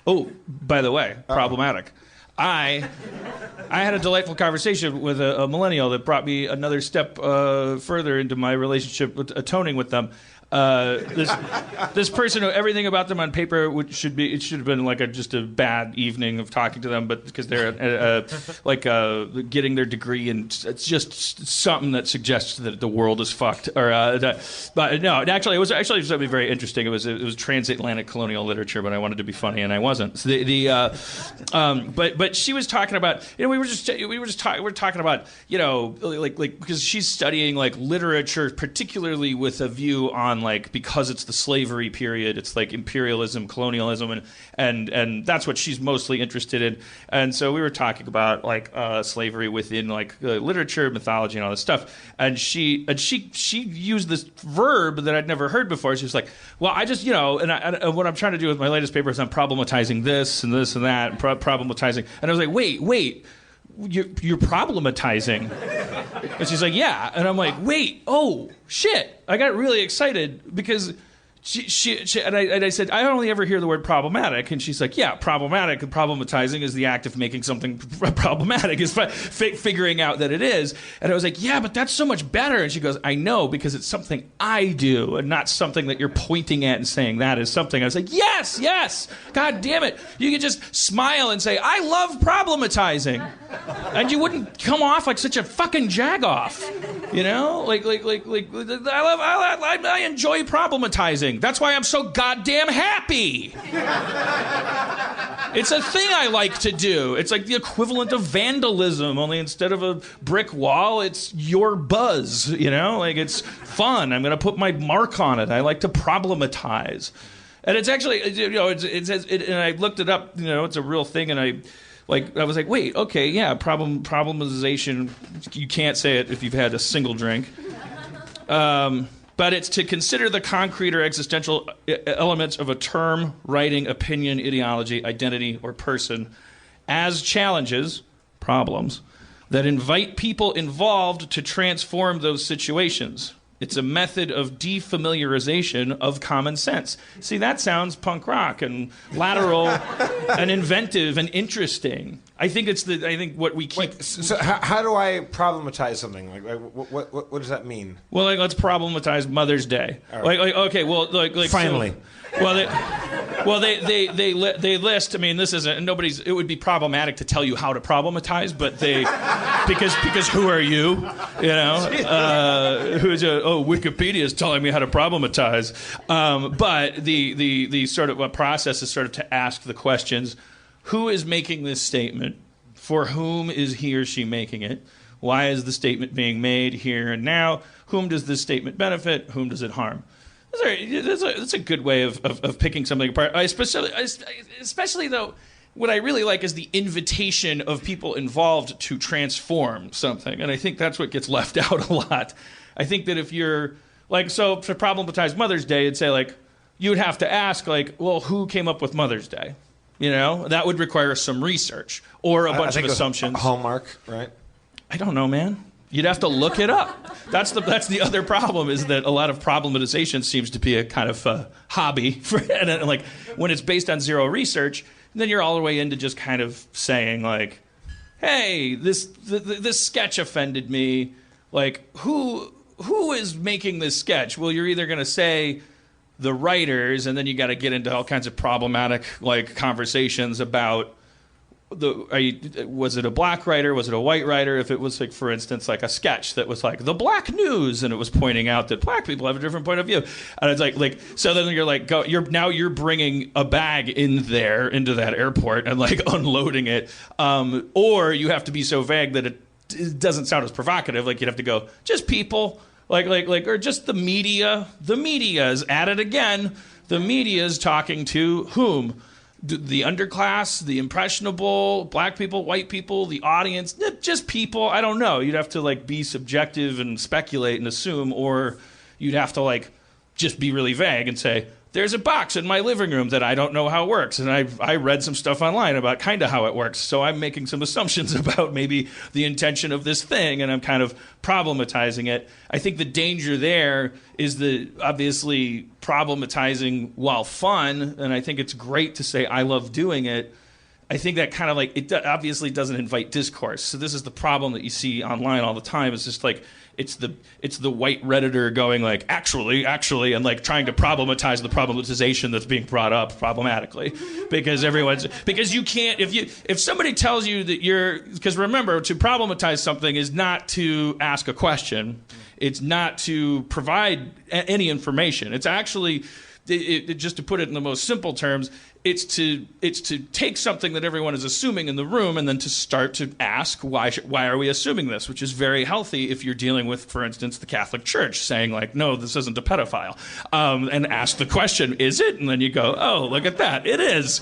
Oh, by the way, problematic. I had a delightful conversation with a millennial that brought me another step further into my relationship with atoning with them. This person, everything about them on paper should have been like just a bad evening of talking to them, but because they're getting their degree, and it's just something that suggests that the world is fucked. But no, actually, it was actually something very interesting. It was transatlantic colonial literature, but I wanted to be funny and I wasn't. So but she was talking about, we were talking about, like because she's studying like literature, particularly with a view on like, because it's the slavery period, it's like imperialism, colonialism, and that's what she's mostly interested in. And so we were talking about like slavery within like literature, mythology, and all this stuff. And she used this verb that I'd never heard before. She was like, "Well, I just and what I'm trying to do with my latest paper is I'm problematizing this and this and that, problematizing." And I was like, "Wait." You're problematizing. And she's like, yeah. And I'm like, wait, oh, shit. I got really excited because she and I said, I only ever hear the word problematic. And she's like, yeah, problematic and problematizing is the act of making something problematic, is figuring out that it is. And I was like, yeah, but that's so much better. And she goes, I know, because it's something I do and not something that you're pointing at and saying that is something. I was like, yes, God damn it. You could just smile and say, I love problematizing. And you wouldn't come off like such a fucking jagoff. I enjoy problematizing. That's why I'm so goddamn happy. It's a thing I like to do. It's like the equivalent of vandalism, only instead of a brick wall, it's your buzz, Like, it's fun. I'm going to put my mark on it. I like to problematize. And it's actually, and I looked it up, it's a real thing, and I was like, wait, okay, yeah, problematization, you can't say it if you've had a single drink. But it's to consider the concrete or existential elements of a term, writing, opinion, ideology, identity, or person as challenges, problems, that invite people involved to transform those situations. It's a method of defamiliarization of common sense. See, that sounds punk rock and lateral and inventive and interesting. I think what we keep. Wait, so how do I problematize something? Like what does that mean? Well, let's problematize Mother's Day. Right. Finally. They list. I mean, this isn't nobody's. It would be problematic to tell you how to problematize, but because who are you? Wikipedia is telling me how to problematize. But the sort of process is sort of to ask the questions: who is making this statement? For whom is he or she making it? Why is the statement being made here and now? Whom does this statement benefit? Whom does it harm? That's a good way of picking something apart. Especially though, what I really like is the invitation of people involved to transform something, and I think that's what gets left out a lot. I think that if you're to problematize Mother's Day, it'd say you would have to ask well, who came up with Mother's Day? That would require some research or a bunch of assumptions. Hallmark, right? I don't know, man. You'd have to look it up. That's the other problem, is that a lot of problematization seems to be a kind of hobby and when it's based on zero research, then you're all the way into just kind of saying hey, this sketch offended me. Who is making this sketch? Well, you're either going to say the writers, and then you got to get into all kinds of problematic conversations about was it a black writer? Was it a white writer? If it was for instance, a sketch that was the Black News, and it was pointing out that black people have a different point of view, and it's so then you're you're bringing a bag in there into that airport and unloading it, or you have to be so vague that it doesn't sound as provocative. You'd have to go just people, or just the media. The media is at it again. The media is talking to whom? The underclass, the impressionable, black people, white people, the audience, just people. I don't know. You'd have to be subjective and speculate and assume, or you'd have to just be really vague and say there's a box in my living room that I don't know how it works, and I read some stuff online about kind of how it works, so I'm making some assumptions about maybe the intention of this thing, and I'm kind of problematizing it. I think the danger there is obviously problematizing while fun, and I think it's great to say I love doing it. I think that kind of like, it obviously doesn't invite discourse. So this is the problem that you see online all the time. It's just like, it's the white Redditor going like, actually, and like trying to problematize the problematization that's being brought up problematically. Because you can't, if somebody tells you that because remember, to problematize something is not to ask a question. It's not to provide any information. It's actually, just to put it in the most simple terms, it's to take something that everyone is assuming in the room and then to start to ask why are we assuming this, which is very healthy if you're dealing with, for instance, the Catholic Church saying like, no, this isn't a pedophile, and ask the question, is it? And then you go, oh, look at that, it is.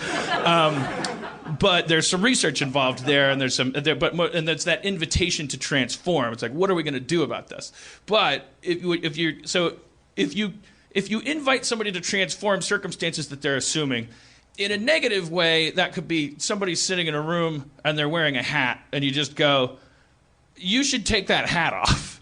But there's some research involved there, and and that's that invitation to transform. It's like, what are we going to do about this? But if you invite somebody to transform circumstances that they're assuming, in a negative way, that could be somebody sitting in a room and they're wearing a hat, and you just go, you should take that hat off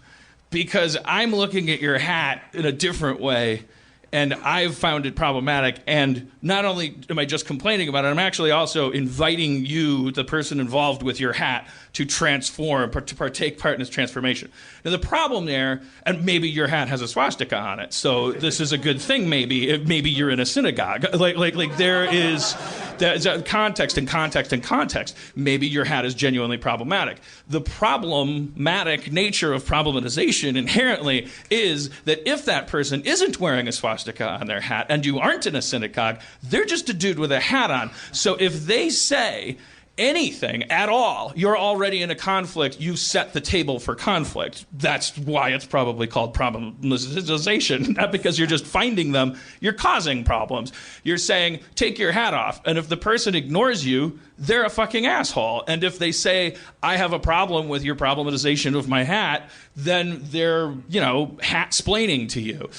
because I'm looking at your hat in a different way, and I've found it problematic. And not only am I just complaining about it, I'm actually also inviting you, the person involved with your hat, to transform, to take part in this transformation. Now, the problem there, and maybe your hat has a swastika on it, so this is a good thing. Maybe you're in a synagogue. Like there is context and context and context. Maybe your hat is genuinely problematic. The problematic nature of problematization inherently is that if that person isn't wearing a swastika on their hat and you aren't in a synagogue, they're just a dude with a hat on. So if they say anything at all, you're already in a conflict. You set the table for conflict. That's why it's probably called problematization, not because you're just finding them. You're causing problems. You're saying, take your hat off. And if the person ignores you, they're a fucking asshole. And if they say, I have a problem with your problematization of my hat, then they're, hat-splaining to you.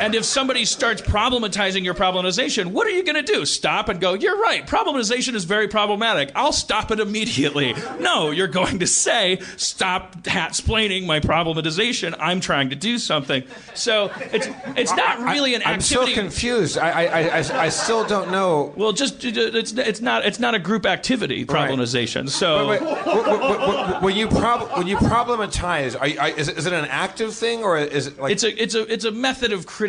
And if somebody starts problematizing your problematization, what are you going to do? Stop and go, you're right, problematization is very problematic. I'll stop it immediately. No, you're going to say, stop hat-splaining my problematization. I'm trying to do something. So it's not really an activity. I'm so confused. I still don't know. Well, just it's not a group activity, problematization. Right. So when you problematize, is it an active thing, or is it like it's a method of criticism?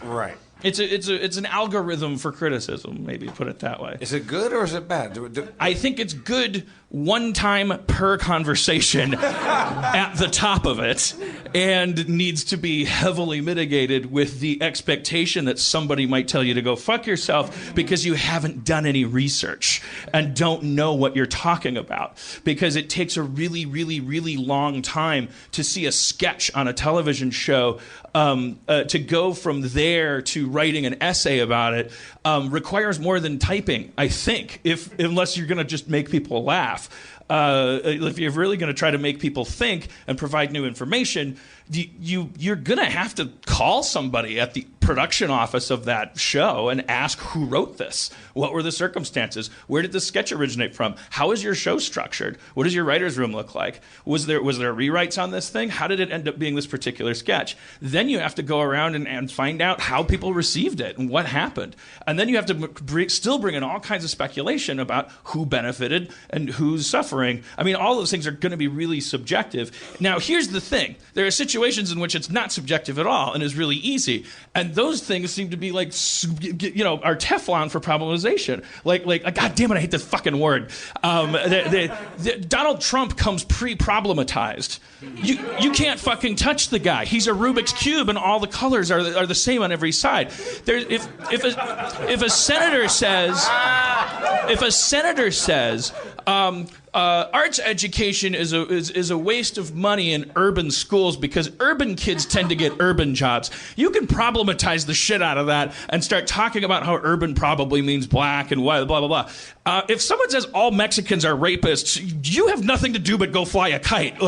Right. It's an algorithm for criticism, maybe put it that way. Is it good or is it bad? I think it's good one time per conversation at the top of it, and needs to be heavily mitigated with the expectation that somebody might tell you to go fuck yourself because you haven't done any research and don't know what you're talking about. Because it takes a really, really, really long time to see a sketch on a television show. To go from there to writing an essay about it requires more than typing, I think, unless you're going to just make people laugh. If you're really going to try to make people think and provide new information, you're going to have to call somebody at the production office of that show and ask who wrote this. What were the circumstances? Where did the sketch originate from? How is your show structured? What does your writer's room look like? Was there rewrites on this thing? How did it end up being this particular sketch? Then you have to go around and find out how people received it and what happened. And then you have to still bring in all kinds of speculation about who benefited and who's suffering. I mean, all those things are going to be really subjective. Now, here's the thing. There are situations in which it's not subjective at all and is really easy. And those things seem to be like, are Teflon for problematization. Like, God damn it, I hate this fucking word. Donald Trump comes pre-problematized. You can't fucking touch the guy. He's a Rubik's Cube and all the colors are the same on every side. If a senator says, arts education is a waste of money in urban schools because urban kids tend to get urban jobs. You can problematize the shit out of that and start talking about how urban probably means black and blah, blah, blah, blah. If someone says all Mexicans are rapists, you have nothing to do but go fly a kite.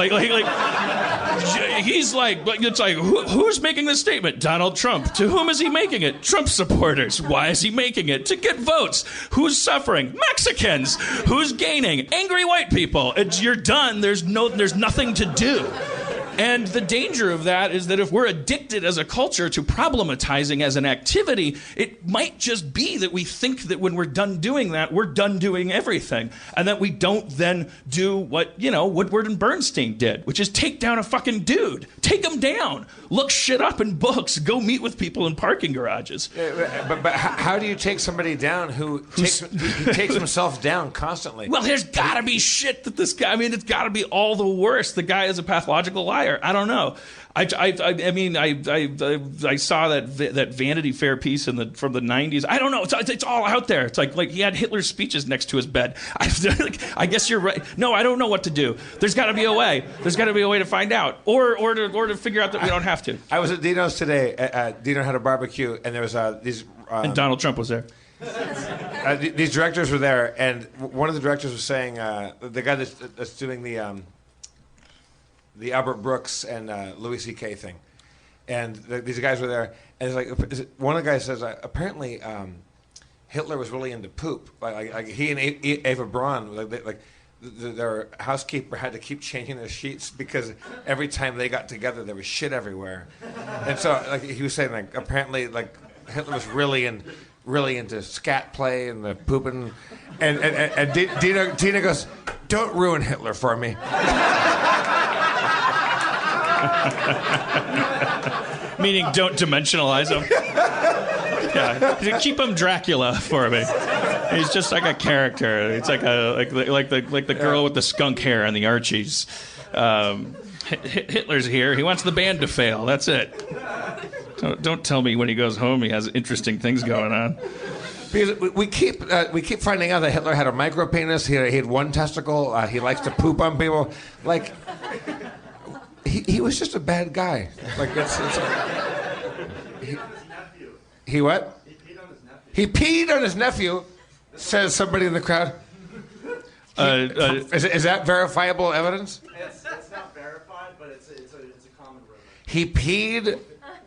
He's like, it's like, who's making this statement? Donald Trump. To whom is he making it? Trump supporters. Why is he making it? To get votes. Who's suffering? Mexicans. Who's gaining? Angry white people. You're done. There's nothing to do. And the danger of that is that if we're addicted as a culture to problematizing as an activity, it might just be that we think that when we're done doing that, we're done doing everything. And that we don't then do what, Woodward and Bernstein did, which is take down a fucking dude. Take him down. Look shit up in books. Go meet with people in parking garages. But how do you take somebody down who takes himself down constantly? Well, there's got to be shit that this guy, it's got to be all the worst. The guy is a pathological liar. I don't know. I saw that Vanity Fair piece from the 90s. I don't know. It's all out there. It's like he had Hitler's speeches next to his bed. I guess you're right. No, I don't know what to do. There's got to be a way. There's got to be a way to find out, or to figure out that we don't have to. I was at Dino's today. Dino had a barbecue, and there was these. And Donald Trump was there. These directors were there, and one of the directors was saying, the guy that's doing the Albert Brooks and Louis C.K. thing. And these guys were there, and it's like one of the guys says, apparently Hitler was really into poop. Like he and Eva Braun, their housekeeper had to keep changing their sheets because every time they got together, there was shit everywhere. And so he was saying, apparently, Hitler was really into scat play and the pooping. And Dina goes, "Don't ruin Hitler for me." Meaning, don't dimensionalize him. Yeah, keep him Dracula for me. He's just like a character. It's like the girl with the skunk hair and the Archies. Hitler's here. He wants the band to fail. That's it. Don't tell me when he goes home he has interesting things going on. Because we keep finding out that Hitler had a micro penis. He had one testicle. He likes to poop on people. He was just a bad guy. He what? He peed on his nephew. Says somebody in the crowd. Is that verifiable evidence? It's not verified, but it's a common rumor. He peed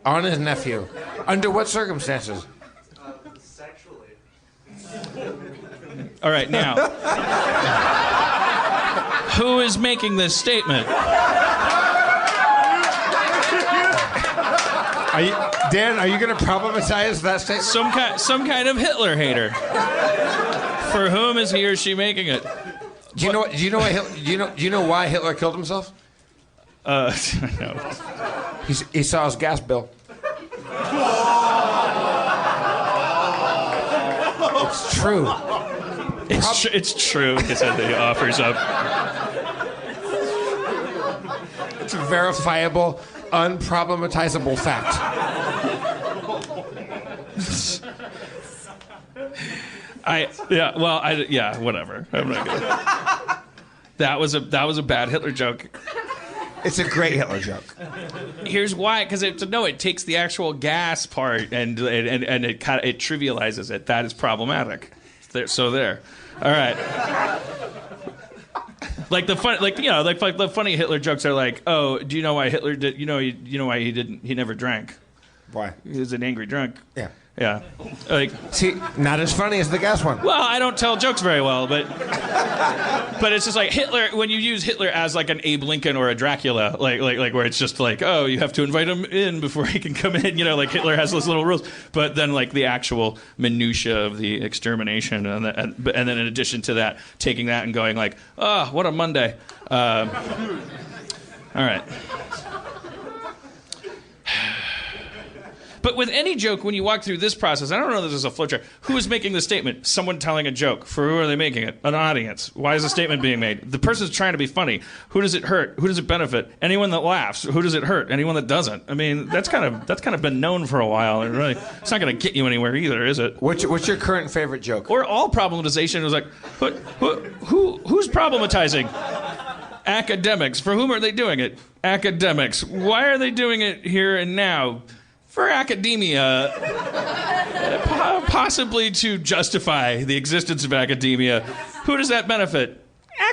on his nephew. Under what circumstances? Sexually. All right, now. Who is making this statement? Dan, are you going to problematize that statement? Some kind of Hitler hater. For whom is he or she making it? Do you know why Hitler killed himself? No. He saw his gas bill. It's true. It's true. He said that he offers up. It's a verifiable, unproblematizable fact. Whatever. I'm not gonna. That was a bad Hitler joke. It's a great Hitler joke. Here's why, because it takes the actual gas part and it trivializes it. That is problematic. There. All right. The funny Hitler jokes are like, oh, do you know why Hitler did? You know why he never drank? Why? He was an angry drunk. Yeah. Yeah. See, not as funny as the gas one. Well, I don't tell jokes very well, but it's just like Hitler, when you use Hitler as like an Abe Lincoln or a Dracula, like where it's just like, oh, you have to invite him in before he can come in, Hitler has those little rules. But then the actual minutia of the extermination, and then in addition to that, taking that and going like, oh, what a Monday. All right. But with any joke, when you walk through this process, I don't know if this is a flowchart. Who is making the statement? Someone telling a joke. For who are they making it? An audience. Why is the statement being made? The person's trying to be funny. Who does it hurt? Who does it benefit? Anyone that laughs. Who does it hurt? Anyone that doesn't. I mean, that's kind of been known for a while. And really, it's not going to get you anywhere either, is it? What's your current favorite joke? Or all problematization is like, who's problematizing? Academics. For whom are they doing it? Academics. Why are they doing it here and now? For academia, possibly to justify the existence of academia. Who does that benefit?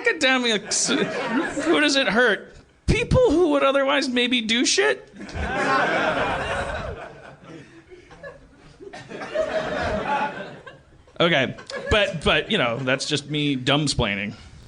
Academics. Who does it hurt? people who would otherwise maybe do shit. Okay, but you know, that's just me dumbsplaining.